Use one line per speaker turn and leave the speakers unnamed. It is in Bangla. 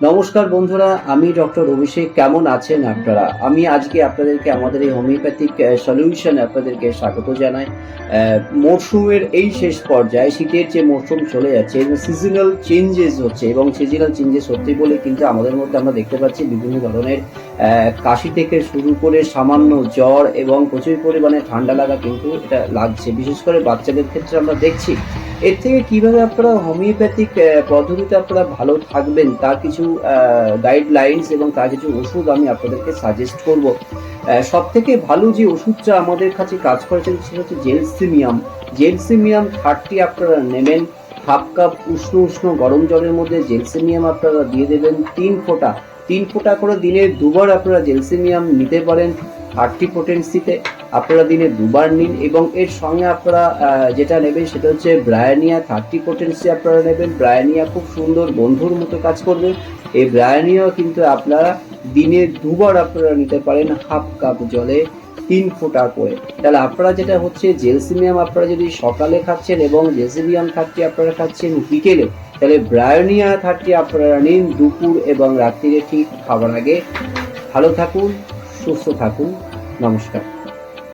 নমস্কার বন্ধুরা, আমি ডক্টর অভিষেক। কেমন আছেন আপনারা? আমি আজকে আপনাদেরকে আমাদের এই হোমিওপ্যাথিক সলিউশনে আপনাদেরকে স্বাগত জানাই। মরশুমের এই শেষ পর্যায়ে শীতের যে মরশুম চলে যাচ্ছে এবং সিজনাল চেঞ্জেস হচ্ছে এবং সিজনাল চেঞ্জেস হচ্ছে বলে কিন্তু আমাদের মধ্যে আমরা দেখতে পাচ্ছি বিভিন্ন ধরনের কাশি থেকে শুরু করে সামান্য জ্বর এবং প্রচুর পরিমাণে ঠান্ডা লাগা কিন্তু এটা লাগছে। বিশেষ করে বাচ্চাদের ক্ষেত্রে আমরা দেখছি। এর থেকে কিভাবে আপনারা হোমিওপ্যাথিক পদ্ধতিতে আপনারা ভালো থাকবেন তার কিছু গাইডলাইনস এবং তার কিছু ওষুধ আমি আপনাদেরকে সাজেস্ট করব। সবথেকে ভালো যে ওষুধটা আমাদের কাছে কাজ করেছে সেটা হচ্ছে জেলসিমিয়াম। জেলসিমিয়াম 30 আপনারা নেবেন। হাফ কাপ উষ্ণ উষ্ণ গরম জলের মধ্যে জেলসিমিয়াম আপনারা দিয়ে দেবেন 3 ফোঁটা করে দিনে দুবার আপনারা জেলসিমিয়াম নিতে পারেন। 30 পোটেন্সিতে আপনারা দিনে দুবার নিন এবং এর সঙ্গে আপনারা যেটা নেবেন সেটা হচ্ছে ব্রায়োনিয়া 30 পোটেন্সি আপনারা নেবেন। ব্রায়োনিয়া খুব সুন্দর বন্ধুর মতো কাজ করবে। এই ব্রায়োনিয়াও কিন্তু আপনারা দিনে দুবার আপনারা নিতে পারেন হাফ কাপ জলে 3 ফোঁটা করে। তাহলে আপনারা যেটা হচ্ছে জেলসিমিয়াম আপনারা যদি সকালে খাচ্ছেন এবং জেলসিমিয়াম 30 আপনারা খাচ্ছেন বিকেলে, তাহলে ব্রায়োনিয়া 30 আপনারা নিন দুপুর এবং রাত্রিরে ঠিক খাবার আগে। ভালো থাকুন, সুস্থ থাকুন। নমস্কার।